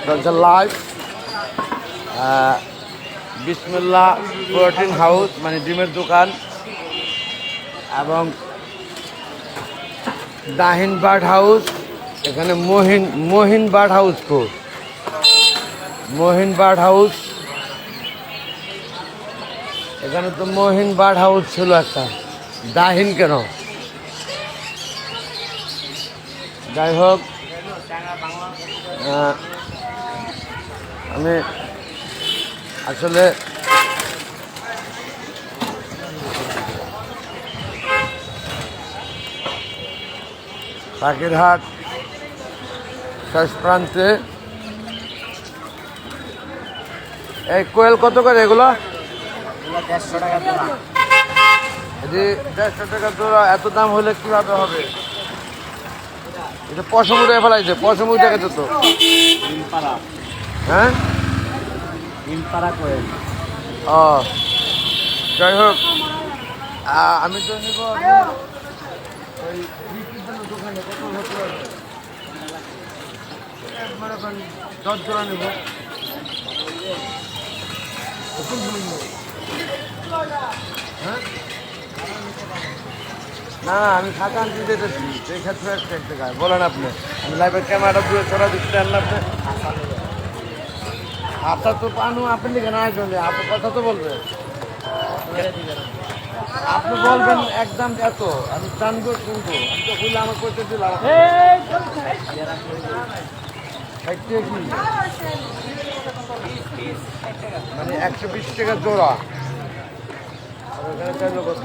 চলছে লাইভ। বিসমিল্লাহ protein house মানে ডিমের দোকান, এবং দাহিন বার্ড হাউস। এখানে মহিন বার্ড হাউস মহিন বার্ড হাউস। এখানে তো মহিন বার্ড হাউস ছিল একটা, দাহিন কেন? যাই হোক, আমি আসলে পাখিরহাট শেষ প্রান্তে। এই কোয়েল কত করে এগুলো? 150 টাকা জোড়া। 150 টাকা জোড়া। এত দাম হলে কিভাবে হবে? এটা পশম উঠে ফেলাইছে, পশম উঠে গেছে তো। হ্যাঁ, ও যাই হোক, আমি তো নিব ওই দোকানে কত হতে পারবে, মনে করেন 10 জোড়া নেব। হ্যাঁ, না আমি খাতা আনতে যেতেছি, সেই ক্ষেত্রে একটা জায়গায় বলেন আপনি। আমি লাইভের ক্যামেরাটা দূরে ছড়া দিতে আনলাম আপনি। আপনার তো পানু আপনি লিখে না আসলে আপনার কথা তো বলবে, আপনি বলবেন একদম এত, আমি জানবো শুনবো। আমি তো বললে আমার পয়সা দিলাম মানে 120 টাকা জোড়া। ওখানে চাইলো কত?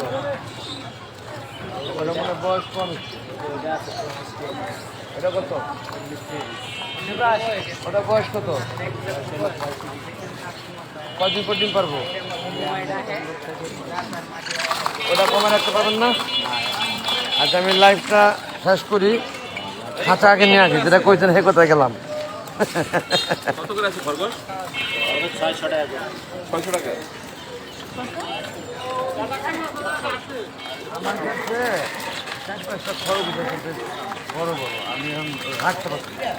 ওটা মনে বয়স কম। এটা কত? ওটা বয়স কত? কদিন পর ডিম পারবো? ওটা কমে রাখতে পারবেন না? আচ্ছা, আমি লাইভটা শেষ করি, খাঁচা আগে নিয়ে আসি, যেটা কইছেন হে কোথায় গেলাম। কত করে আছে খরগোশ? 600 টাকা। 600 টাকা। আমার কাছে 4-5টা খরগোশ আছে, বড় বড়। আমি এখন রাখতে পারছি না।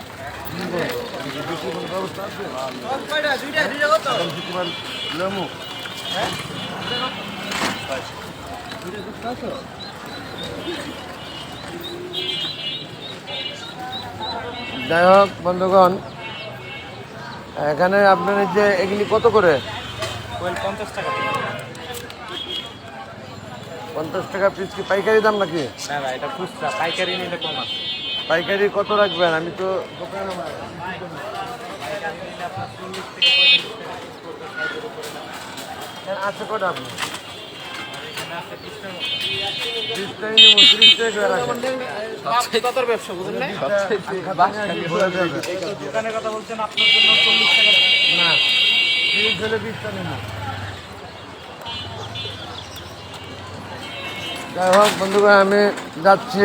কি বলবো, বেশি কোনো ব্যবস্থা আছে? লেমু যাই হোক বন্ধুগণ, এখানে আপনার যে এগুলি কত করে? 50 টাকা। 50 টাকা পিস। কি পাইকারি দাম নাকি? না না, এটা খুচরা, পাইকারি নিলে কম আছে। পাইকারি কত রাখবেন? আমি তো দোকানে পাইকারি নিলে আপনার 40 থেকে 45 টাকা পিস পড়বে, 60 উপরে না। আছে কটা আপনি? আর এখানে আছে 20 টাকা। 30টাই নেব, 30 টাকা করে রাখেন। কতর ব্যবসা বুঝেন না? দোকানের কথা বলছেন, আপনার জন্য 40 টাকা। না, 30 হলে 20টা নেব। যাই হোক বন্ধুগণ, আমি যাচ্ছি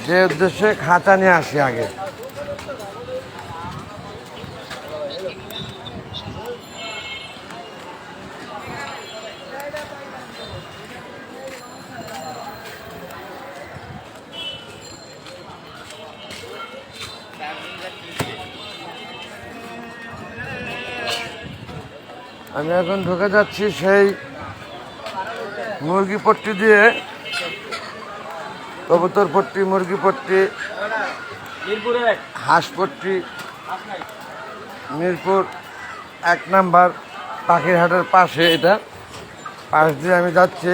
যে উদ্দেশ্যে, খাঁচা নিয়ে আসি আগে। আমি এখন ঢুকে যাচ্ছি সেই মুরগি পট্টি দিয়ে, কবুতর পট্টি, মুরগি পট্টি, হাঁস পট্টি, মিরপুর 1 নাম্বার পাখিরহাটের পাশে। এটা পাশ দিয়ে আমি যাচ্ছি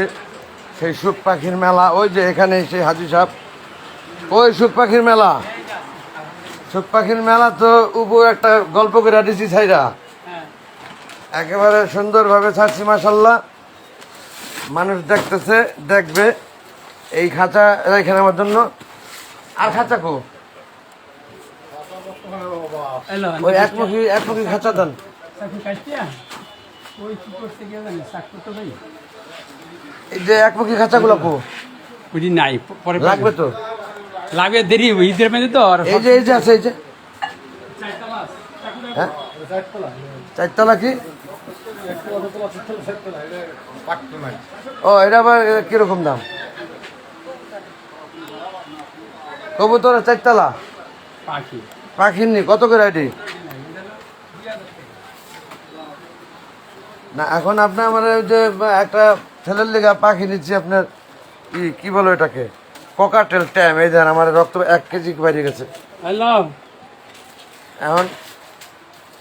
সেই সুখ পাখির মেলা। ওই যে এখানে সেই হাজি সাহেব, ওই সুখ পাখির মেলা। সুখ পাখির মেলা তো উপর একটা গল্প করে দিছি ছাইরা, একেবারে সুন্দরভাবে ছাড়ছি মাশাল্লাহ। মানুষ দেখতেছে, দেখবে। এই খাঁচা রেখে নেওয়ার জন্য। আর খাঁচা কো ওই একমুখী খাঁচা দেন। এই যে একমুখী খাঁচাগুলো কো বুঝি নাই, পরে লাগবে তো, লাগবে, দেরি ঈদের মধ্যে তো। এই যে আছে, এই যে হ্যাঁ 4তলা কি? ও, এটা আবার কিরকম দাম? পাখি পাখির নি কত করে এটি? না এখন আপনার আমার ওই যে একটা ছেলের লেগা পাখি নিচ্ছি আপনার কি বলো এটাকে, ককাটেল ট্যাম। এই দেন আমার রক্ত 1 কেজি বেরিয়ে গেছে। হ্যালো এখন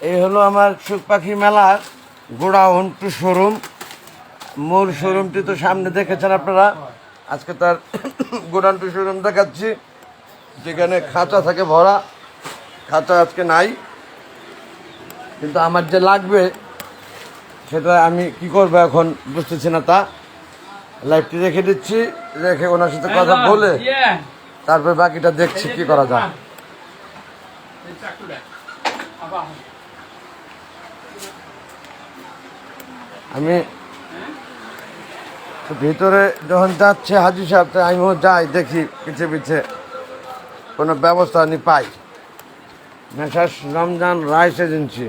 এই হলো আমার সুখ পাখি মেলার গোডাউন টু শোরুম। মূল শোরুমটি তো সামনে দেখেছেন আপনারা, আজকে তার গোডাউন টু শোরুম দেখাচ্ছি, যেখানে খাঁচা থাকে ভরা। খাঁচা আজকে নাই, কিন্তু আমার যে লাগবে সেটা আমি কি করবো এখন বুঝতেছি না। তা লাইভটি রেখে দিচ্ছি, রেখে ওনার সাথে কথা বলে তারপর বাকিটা দেখছি কি করা যায়। আমি তো ভিতরে যখন যাচ্ছে হাজি সাহেব, তো আমিও যাই, দেখি পিছে পিছে কোনো ব্যবস্থা আমি পাই। Messrs Ramjan rice agency,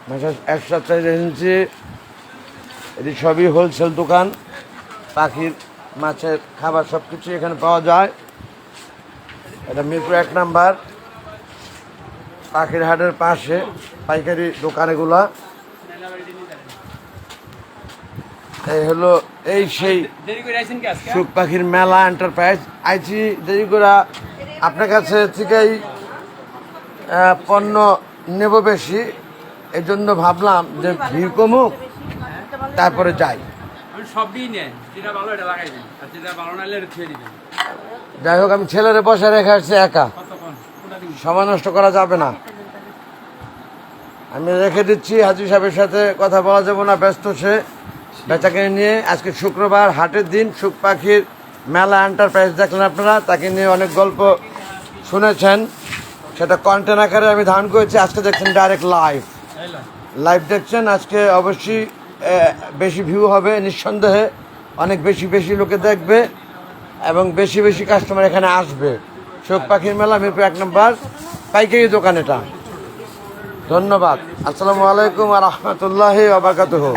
messrs Ershad agency, এটি সবই হোলসেল দোকান। পাখির, মাছের খাবার সব কিছু এখানে পাওয়া যায়। এটা মিরপুর 1 নাম্বার পাখির হাটের পাশে পাইকারি দোকান এগুলা। এই হলো এই সেই দেরি করে আইছেন কি আজকে? সুখ পাখির মেলা এন্টারপ্রাইজ। আইছি দেরি করে আপনার কাছে থেকেই পণ্য নেব বেশি, এই জন্য ভাবলাম যে ভিড় কমুক তারপরে যাই। আমি সবই নেন, যেটা ভালো এটা লাগাই দেন, আর যেটা ভালো না হলে এটা থুয়ে দিবেন। যাই হোক, আমি ছেলেরে বসে রেখে আসছি একা, কতক্ষণ কোনটা দিন? সময় নষ্ট করা যাবে না। আমি রেখে দিচ্ছি, হাজি সাহেবের সাথে কথা বলা যাবে না, ব্যস্ত সে বেচাকে নিয়ে। আজকে শুক্রবার, হাটের দিন, সুখ পাখির মেলা এন্টারপ্রাইজ দেখলেন আপনারা, তাকে নিয়ে অনেক গল্প শুনেছেন, সেটা কন্টেন্ট আকারে আমি ধারণ করেছি। আজকে দেখছেন ডাইরেক্ট লাইভ দেখছেন। আজকে অবশ্যই বেশি ভিউ হবে নিঃসন্দেহে, অনেক বেশি বেশি লোকে দেখবে এবং বেশি বেশি কাস্টমার এখানে আসবে। সুখ পাখির মেলা, মিরপুর 1 নাম্বার পাইকারি দোকান এটা। ধন্যবাদ। আসসালামু আলাইকুম ওয়া রাহমাতুল্লাহি ওয়া বারাকাতুহু।